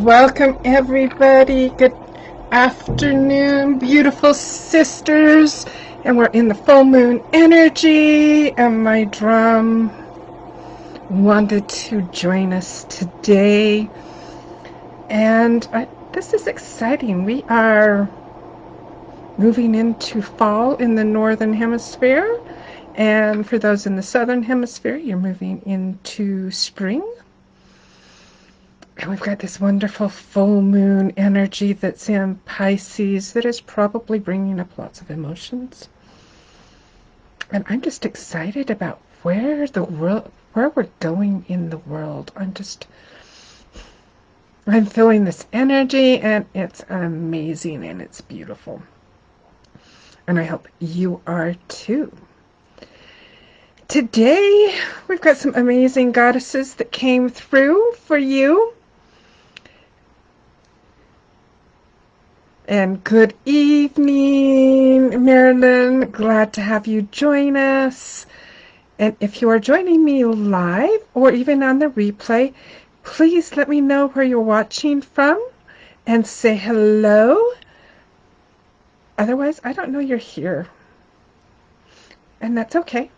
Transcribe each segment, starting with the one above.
Welcome, everybody. Good afternoon, beautiful sisters. And we're in the full moon energy. And my drum wanted to join us today. And this is exciting. We are moving into fall in the northern hemisphere. And for those in the southern hemisphere, you're moving into spring. And we've got this wonderful full moon energy that's in Pisces that is probably bringing up lots of emotions. And I'm just excited about where we're going in the world. I'm feeling this energy, and it's amazing and it's beautiful. And I hope you are too. Today, we've got some amazing goddesses that came through for you. And good evening, Marilyn. Glad to have you join us. And if you are joining me live or even on the replay, please let me know where you're watching from and say hello. Otherwise, I don't know you're here. And that's okay.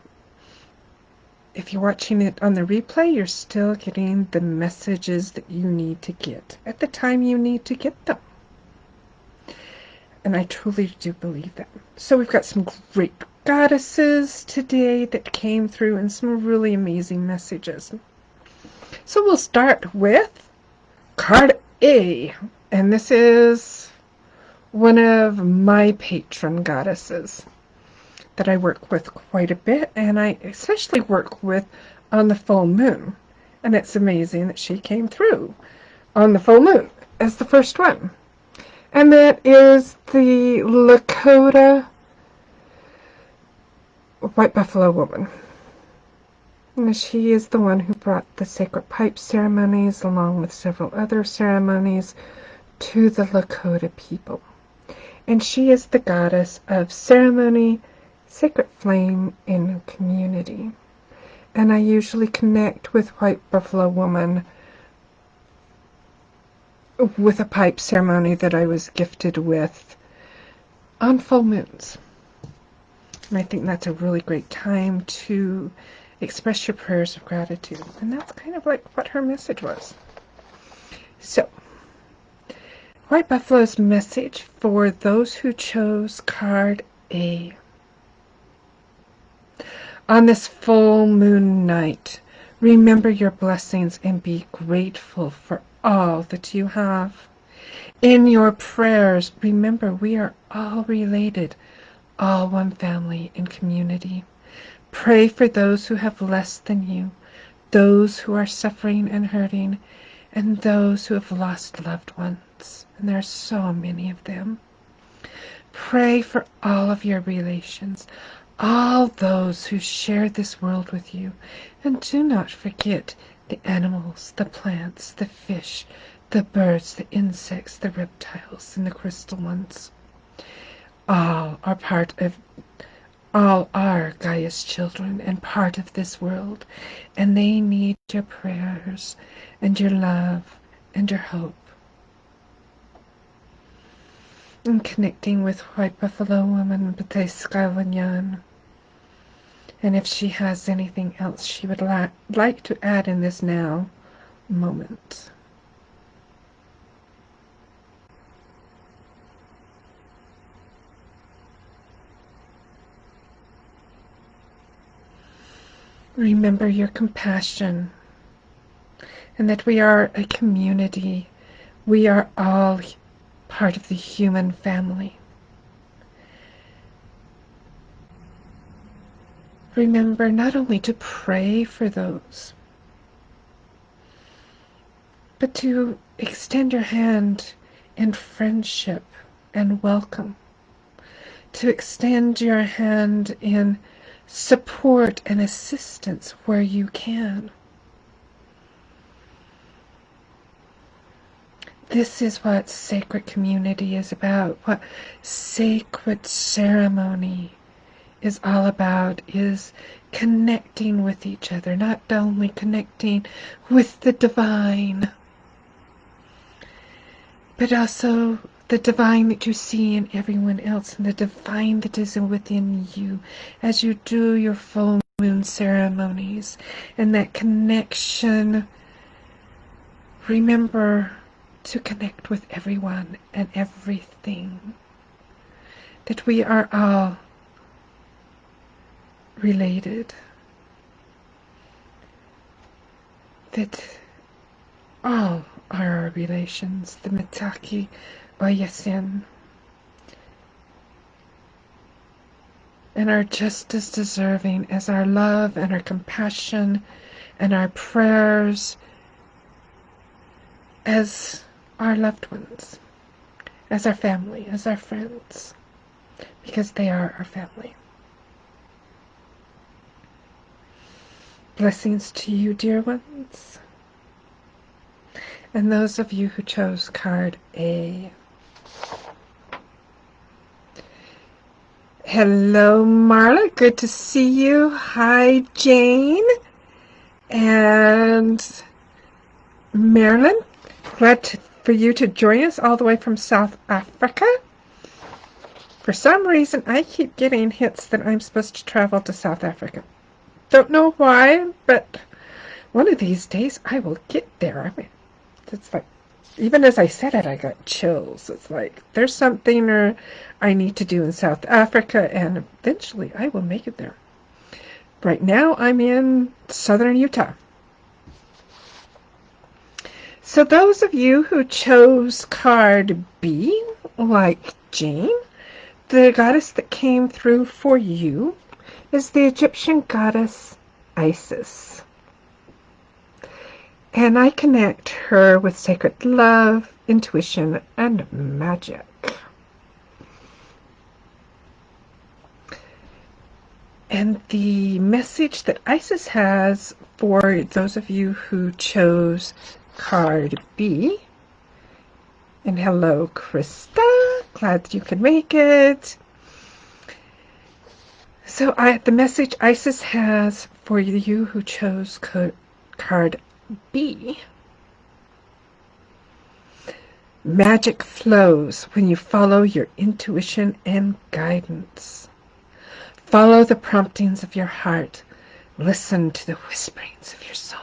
If you're watching it on the replay, you're still getting the messages that you need to get at the time you need to get them. And I truly do believe that. So we've got some great goddesses today that came through and some really amazing messages. So we'll start with card A. And this is one of my patron goddesses that I work with quite a bit. And I especially work with on the full moon. And it's amazing that she came through on the full moon as the first one. And that is the Lakota White Buffalo Woman. And she is the one who brought the sacred pipe ceremonies along with several other ceremonies to the Lakota people. And she is the goddess of ceremony, sacred flame, and community. And I usually connect with White Buffalo Woman with a pipe ceremony that I was gifted with on full moons. And I think that's a really great time to express your prayers of gratitude. And that's kind of like what her message was. So, White Buffalo's message for those who chose card A. On this full moon night, remember your blessings and be grateful for all that you have. In your prayers, remember we are all related, all one family and community. Pray for those who have less than you, those who are suffering and hurting, and those who have lost loved ones. And there are so many of them. Pray for all of your relations, all those who share this world with you. And do not forget the animals, the plants, the fish, the birds, the insects, the reptiles, and the crystal ones. All are Gaia's children and part of this world, and they need your prayers and your love and your hope. And connecting with White Buffalo Woman, Batescavanyan. And if she has anything else she would like to add in this now moment. Remember your compassion and that we are a community. We are all part of the human family. Remember not only to pray for those, but to extend your hand in friendship and welcome. To extend your hand in support and assistance where you can. This is what sacred community is about, what sacred ceremony is all about, is connecting with each other, not only connecting with the divine, but also the divine that you see in everyone else and the divine that is within you as you do your full moon ceremonies. And that connection, remember to connect with everyone and everything, that we are all related, that all are our relations, the Mitaki Oyasin, and are just as deserving as our love and our compassion and our prayers as our loved ones, as our family, as our friends, because they are our family. Blessings to you, dear ones. And those of you who chose card A. Hello, Marla. Good to see you. Hi, Jane. And Marilyn. Glad for you to join us all the way from South Africa. For some reason, I keep getting hints that I'm supposed to travel to South Africa. Don't know why, but one of these days I will get there. I mean, it's like, even as I said it, I got chills. It's like, there's something I need to do in South Africa, and eventually I will make it there. Right now, I'm in southern Utah. So those of you who chose card B, like Jane, the goddess that came through for you is the Egyptian goddess Isis. And I connect her with sacred love, intuition, and magic. And the message that Isis has for those of you who chose card B, and hello, Krista, glad that you could make it. So the message Isis has for you who chose card B. Magic flows when you follow your intuition and guidance. Follow the promptings of your heart. Listen to the whisperings of your soul.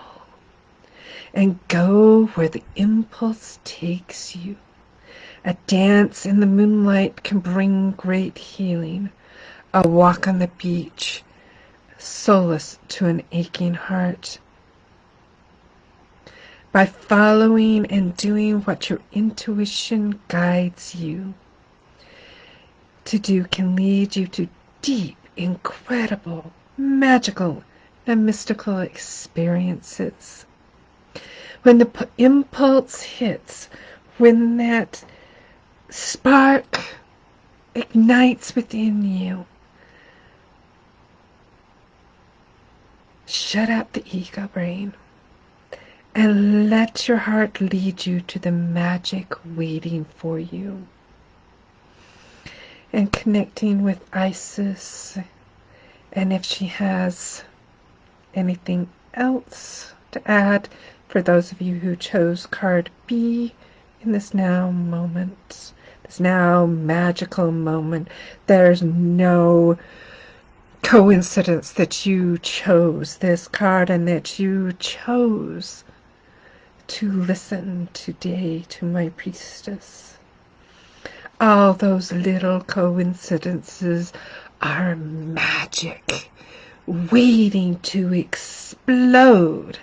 And go where the impulse takes you. A dance in the moonlight can bring great healing. A walk on the beach, solace to an aching heart. By following and doing what your intuition guides you to do can lead you to deep, incredible, magical, and mystical experiences. When the impulse hits, when that spark ignites within you, shut out the ego brain and let your heart lead you to the magic waiting for you. And connecting with Isis, and if she has anything else to add for those of you who chose card B in this now moment, this now magical moment. There's no coincidence that you chose this card and that you chose to listen today to my priestess. All those little coincidences are magic, waiting to explode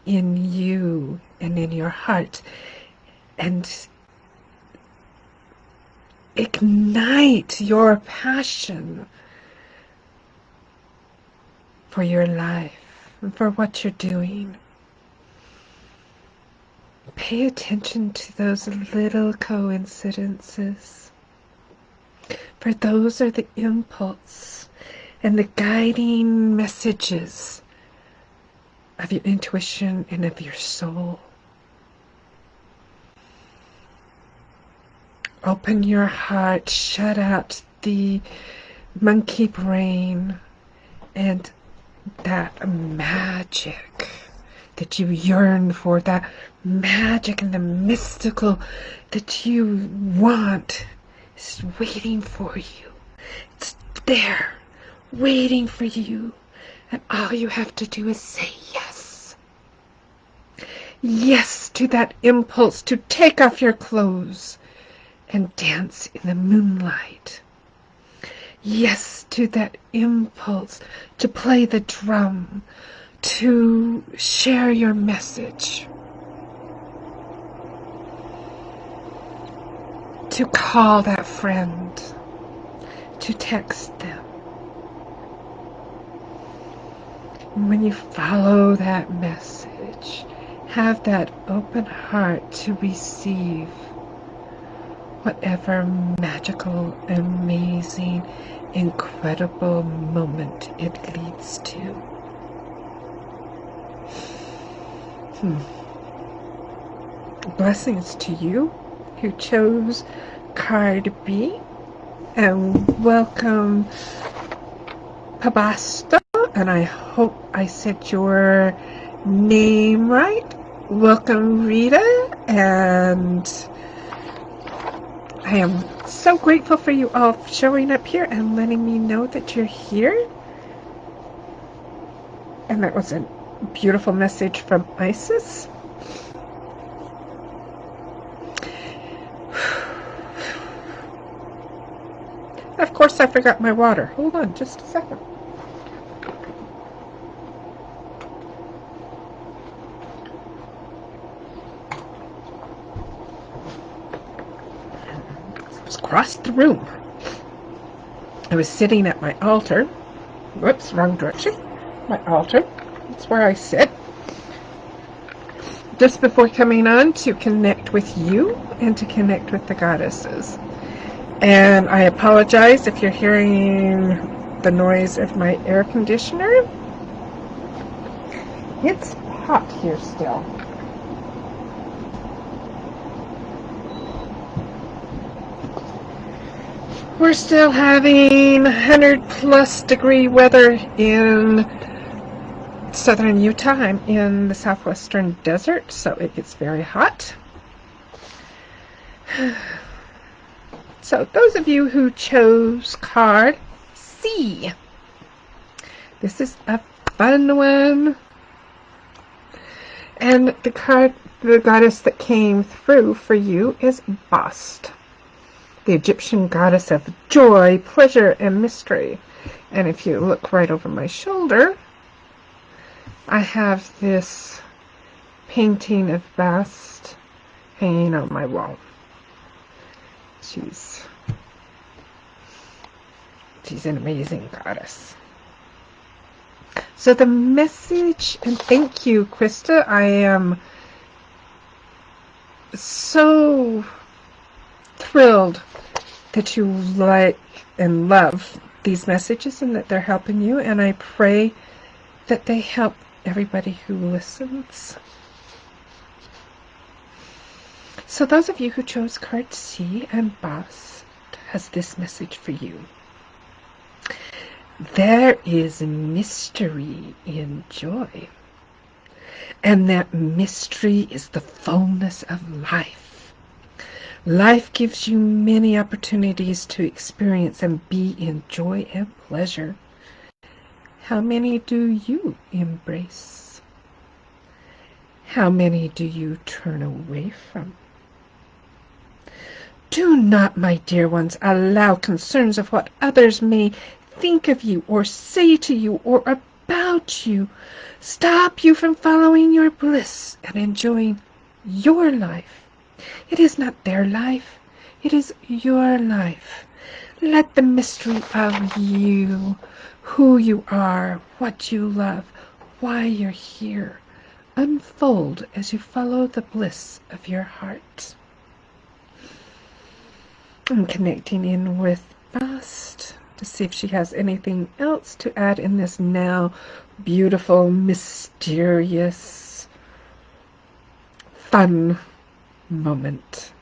in you and in your heart and ignite your passion for your life and for what you're doing. Pay attention to those little coincidences, for those are the impulse and the guiding messages of your intuition and of your soul. Open your heart, shut out the monkey brain and that magic that you yearn for, that magic and the mystical that you want is waiting for you. It's there, waiting for you. And all you have to do is say yes. Yes to that impulse to take off your clothes and dance in the moonlight. Yes to that impulse to play the drum, to share your message, to call that friend, to text them. And when you follow that message, have that open heart to receive whatever magical, amazing, incredible moment it leads to. Blessings to you who chose card B, and welcome Bast, and I hope I said your name right. Welcome Rita, and I am so grateful for you all showing up here and letting me know that you're here. And that was a beautiful message from Isis. Of course, I forgot my water. Hold on just a second. It's across the room. I was sitting at my altar. Whoops, wrong direction. My altar. That's where I sit. Just before coming on to connect with you and to connect with the goddesses. And I apologize if you're hearing the noise of my air conditioner. It's hot here still. We're still having 100 plus degree weather in southern Utah. I'm in the southwestern desert, so it gets very hot. So those of you who chose card C, this is a fun one. And the card, the goddess that came through for you is Bast, the Egyptian goddess of joy, pleasure, and mystery. And if you look right over my shoulder, I have this painting of Bast hanging on my wall. She's an amazing goddess. So the message, and thank you, Krista. I am so thrilled that you like and love these messages and that they're helping you, and I pray that they help everybody who listens. So those of you who chose card C, and Bast has this message for you. There is mystery in joy, and that mystery is the fullness of life. Life gives you many opportunities to experience and be in joy and pleasure. How many do you embrace? How many do you turn away from? Do not, my dear ones, allow concerns of what others may think of you or say to you or about you stop you from following your bliss and enjoying your life. It is not their life. It is your life. Let the mystery of you, who you are, what you love, why you're here, unfold as you follow the bliss of your heart. I'm connecting in with Bast to see if she has anything else to add in this now beautiful, mysterious, fun moment.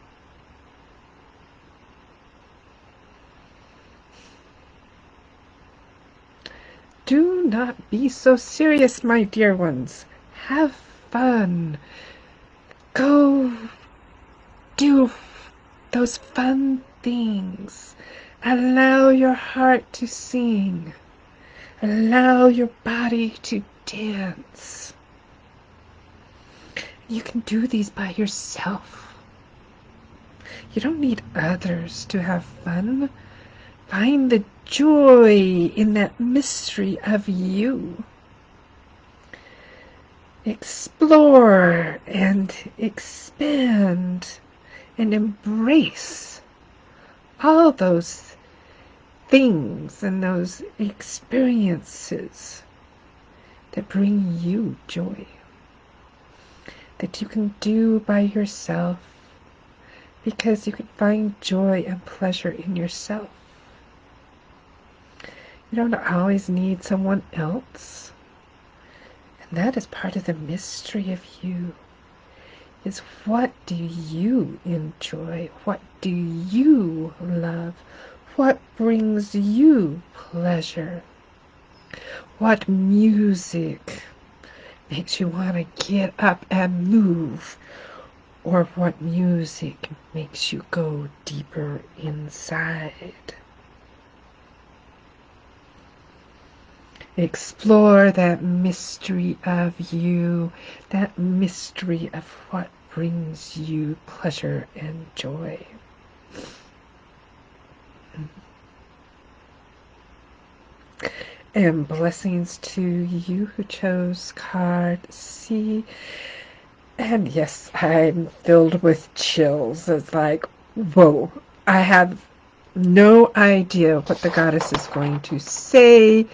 Do not be so serious, my dear ones. Have fun. Go do those fun things. Allow your heart to sing. Allow your body to dance. You can do these by yourself. You don't need others to have fun. Find the joy in that mystery of you. Explore and expand and embrace all those things and those experiences that bring you joy, that you can do by yourself, because you can find joy and pleasure in yourself. You don't always need someone else. And that is part of the mystery of you, is what do you enjoy? What do you love? What brings you pleasure? What music makes you want to get up and move? Or what music makes you go deeper inside? Explore that mystery of you, that mystery of what brings you pleasure and joy. And blessings to you who chose card C. And yes, I'm filled with chills. It's like, whoa, I have no idea what the goddess is going to say.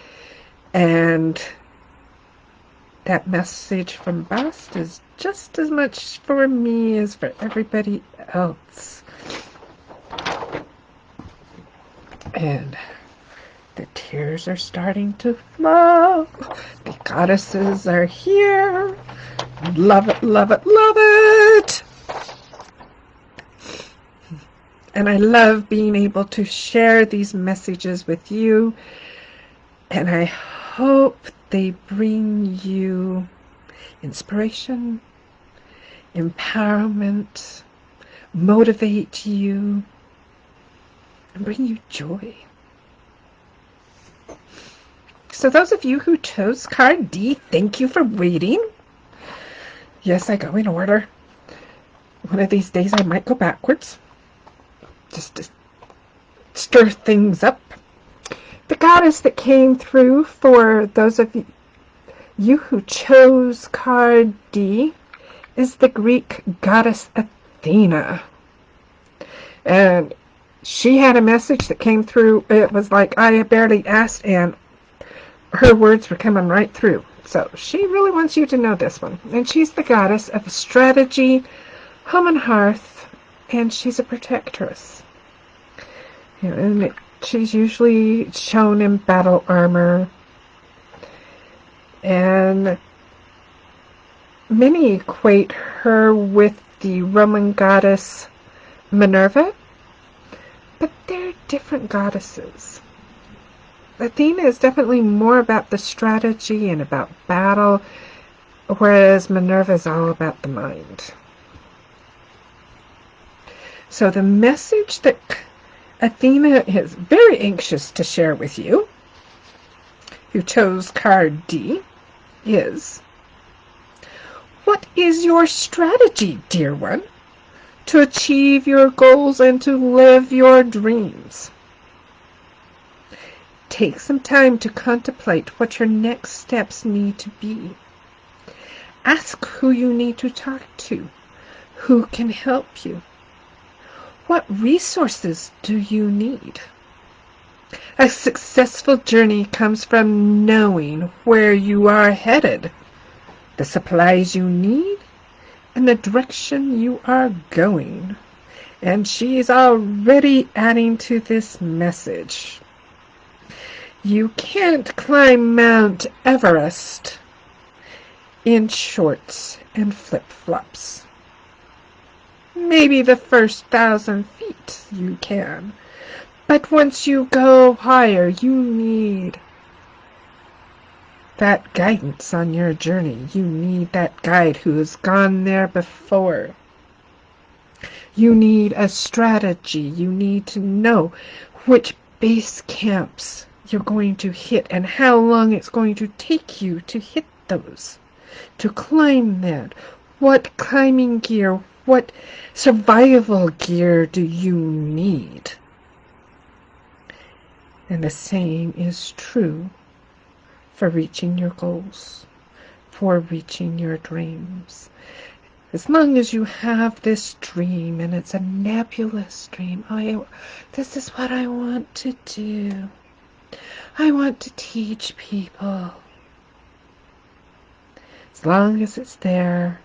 And that message from Bast is just as much for me as for everybody else. And the tears are starting to flow. The goddesses are here. Love it, love it, love it. And I love being able to share these messages with you. And I hope they bring you inspiration, empowerment, motivate you, and bring you joy. So those of you who chose card D, thank you for waiting. Yes, I go in order. One of these days I might go backwards, just to stir things up. The goddess that came through for those of you who chose card D is the Greek goddess Athena. And she had a message that came through. It was like I barely asked, and her words were coming right through. So she really wants you to know this one. And she's the goddess of strategy, home and hearth, and she's a protectress. And she's usually shown in battle armor. And many equate her with the Roman goddess Minerva, but they're different goddesses. Athena is definitely more about the strategy and about battle, whereas Minerva is all about the mind. So the message that Athena is very anxious to share with you, who chose card D, is, what is your strategy, dear one, to achieve your goals and to live your dreams? Take some time to contemplate what your next steps need to be. Ask who you need to talk to, who can help you. What resources do you need? A successful journey comes from knowing where you are headed, the supplies you need, and the direction you are going. And she's already adding to this message. You can't climb Mount Everest in shorts and flip-flops. Maybe the first 1,000 feet you can. But once you go higher, you need that guidance on your journey. You need that guide who has gone there before. You need a strategy. You need to know which base camps you're going to hit and how long it's going to take you to hit those, to climb that. What climbing gear, what survival gear do you need? And the same is true for reaching your goals, for reaching your dreams. As long as you have this dream, and it's a nebulous dream, this is what I want to do. I want to teach people. As long as it's there,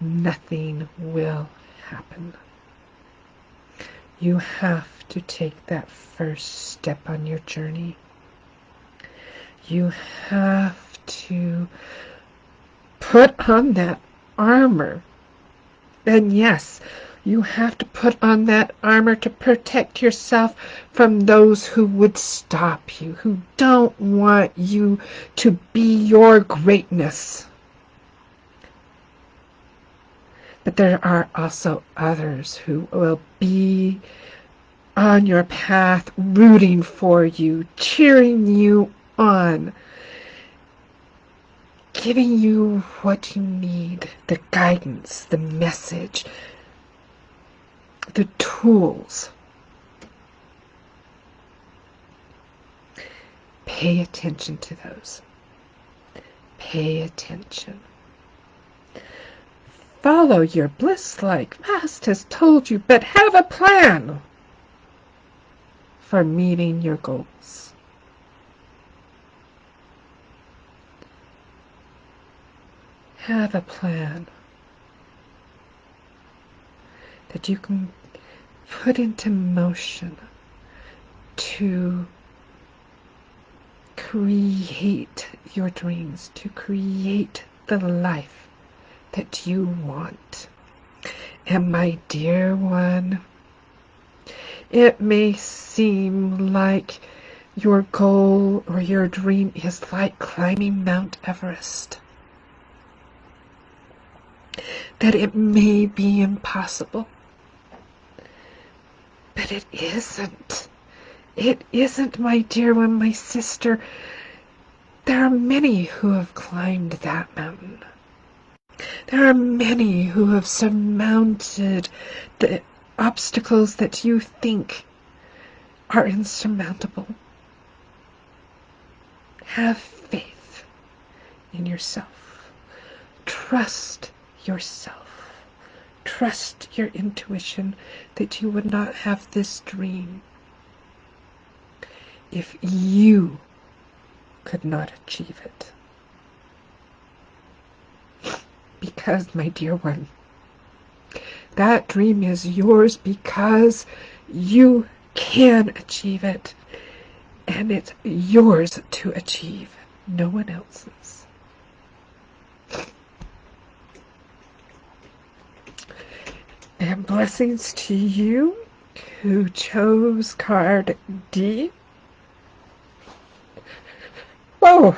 nothing will happen. You have to take that first step on your journey. You have to put on that armor. And yes, you have to put on that armor to protect yourself from those who would stop you, who don't want you to be your greatness. But there are also others who will be on your path, rooting for you, cheering you on, giving you what you need, the guidance, the message, the tools. Pay attention to those. Pay attention. Follow your bliss like Bast has told you, but have a plan for meeting your goals. Have a plan that you can put into motion to create your dreams, to create the life that you want. And my dear one, it may seem like your goal or your dream is like climbing Mount Everest, that it may be impossible. But it isn't. It isn't, my dear one, my sister. There are many who have climbed that mountain. There are many who have surmounted the obstacles that you think are insurmountable. Have faith in yourself. Trust yourself. Trust your intuition that you would not have this dream if you could not achieve it. Because, my dear one, that dream is yours because you can achieve it. And it's yours to achieve, no one else's. And blessings to you who chose card D. Oh,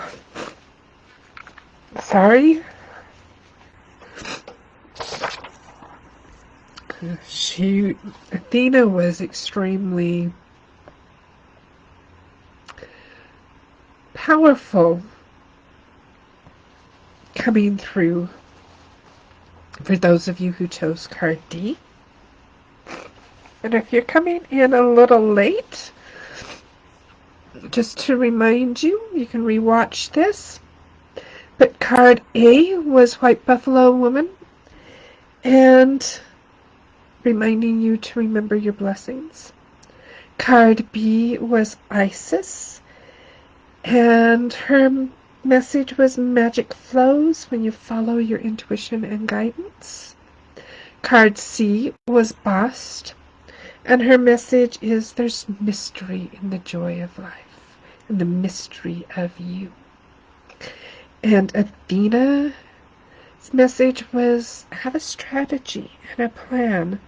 sorry. Athena was extremely powerful coming through for those of you who chose card D. And if you're coming in a little late, just to remind you, you can rewatch this. But card A was White Buffalo Woman, and reminding you to remember your blessings. Card B was Isis, and her message was magic flows when you follow your intuition and guidance. Card C was Bast, and her message is there's mystery in the joy of life, in the mystery of you. And Athena's message was have a strategy and a plan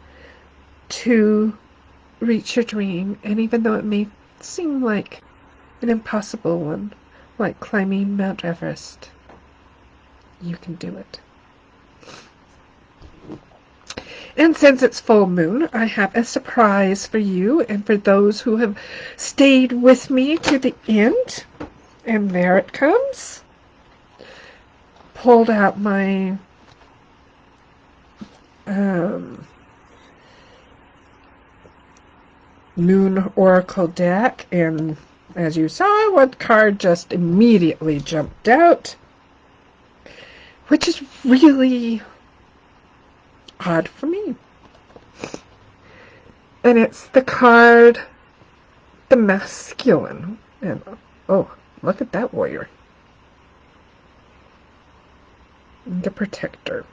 to reach your dream, and even though it may seem like an impossible one, like climbing Mount Everest. You can do it. And since it's full moon, I have a surprise for you and for those who have stayed with me to the end. And there it comes. Pulled out my Moon Oracle deck, and as you saw, one card just immediately jumped out, which is really odd for me. And it's the card, the Masculine. And oh, look at that warrior. The Protector.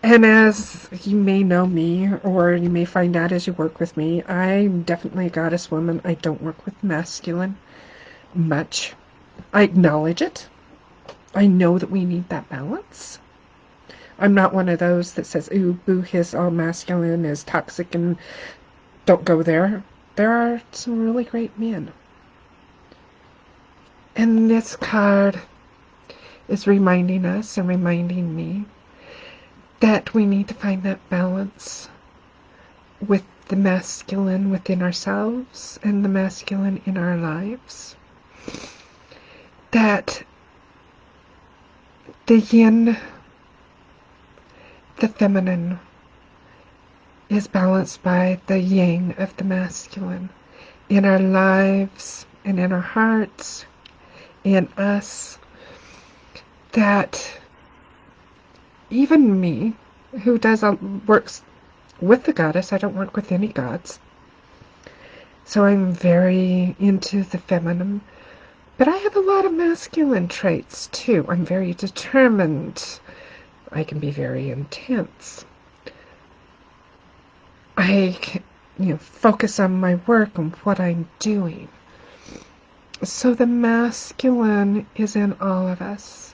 And as you may know me, or you may find out as you work with me, I'm definitely a goddess woman. I don't work with masculine much. I acknowledge it. I know that we need that balance. I'm not one of those that says, ooh, boo, hiss, all masculine is toxic and don't go there. There are some really great men. And this card is reminding us and reminding me that we need to find that balance with the masculine within ourselves and the masculine in our lives. That the yin, the feminine, is balanced by the yang of the masculine in our lives and in our hearts, in us. That even me, who works with the goddess, I don't work with any gods, so I'm very into the feminine, but I have a lot of masculine traits too. I'm very determined. I can be very intense. I can, focus on my work and what I'm doing. So the masculine is in all of us.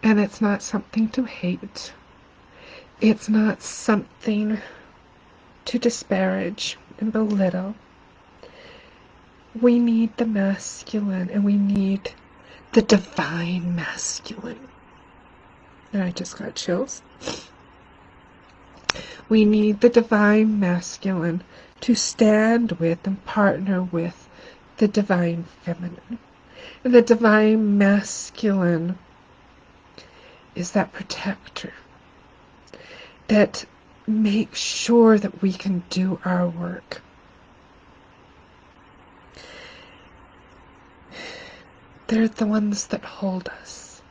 And it's not something to hate. It's not something to disparage and belittle. We need the masculine, and we need the divine masculine. And I just got chills. We need the divine masculine to stand with and partner with the divine feminine. And the divine masculine is that protector that makes sure that we can do our work. They're the ones that hold us.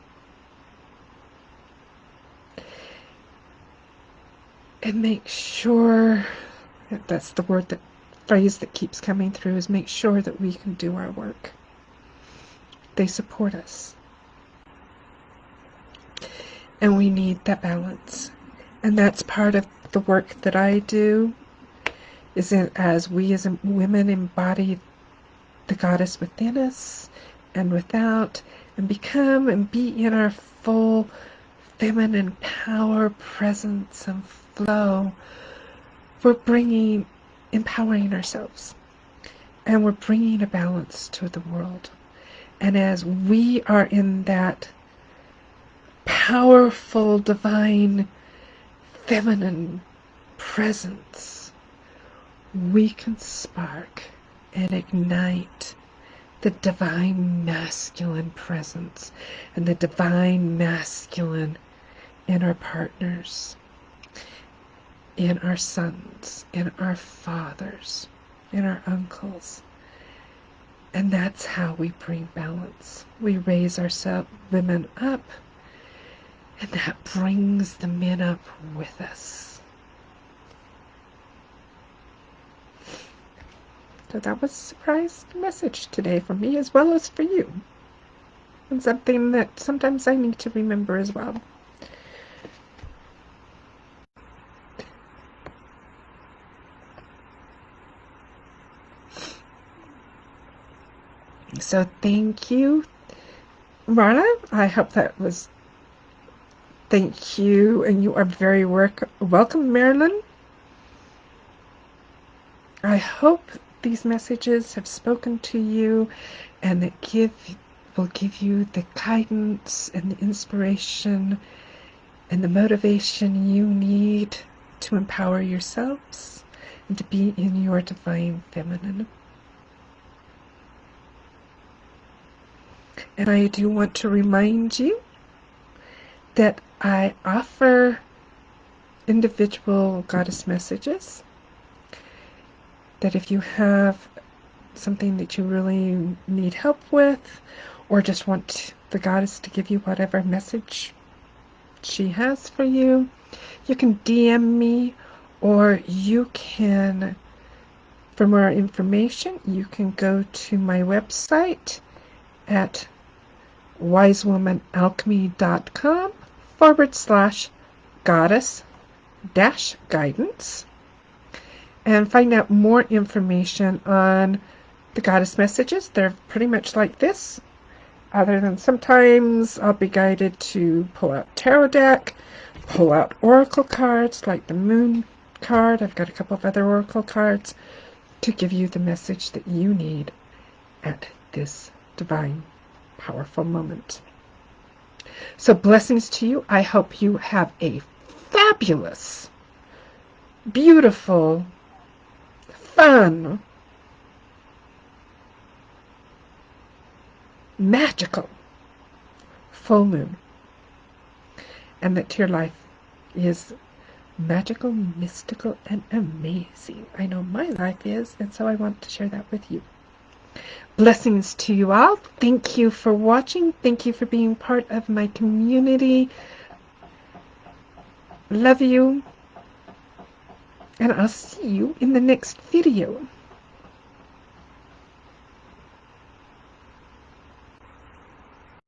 And make sure, that's the phrase that keeps coming through, is make sure that we can do our work. They support us. And we need that balance. And that's part of the work that I do, is as we as women embody the goddess within us and without, and become and be in our full feminine power, presence, and flow. We're empowering ourselves. And we're bringing a balance to the world. And as we are in that powerful, divine, feminine presence, we can spark and ignite the divine masculine presence and the divine masculine in our partners, in our sons, in our fathers, in our uncles. And that's how we bring balance. We raise ourselves, women up, and that brings the men up with us. So that was a surprise message today for me as well as for you. And something that sometimes I need to remember as well. So thank you, Marla. I hope that was... Thank you, and you are very welcome, Marilyn. I hope these messages have spoken to you, and that will give you the guidance and the inspiration and the motivation you need to empower yourselves and to be in your divine feminine. And I do want to remind you that I offer individual goddess messages, that if you have something that you really need help with, or just want the goddess to give you whatever message she has for you, you can DM me, or you can, for more information, you can go to my website at wisewomanalchemy.com/goddess-guidance and find out more information on the goddess messages. They're pretty much like this, other than sometimes I'll be guided to pull out tarot deck, pull out oracle cards like the moon card. I've got a couple of other oracle cards to give you the message that you need at this divine, powerful moment. So blessings to you. I hope you have a fabulous, beautiful, fun, magical full moon, and that your life is magical, mystical, and amazing. I know my life is, and so I want to share that with you. Blessings to you all. Thank you for watching. Thank you for being part of my community. Love you. And I'll see you in the next video.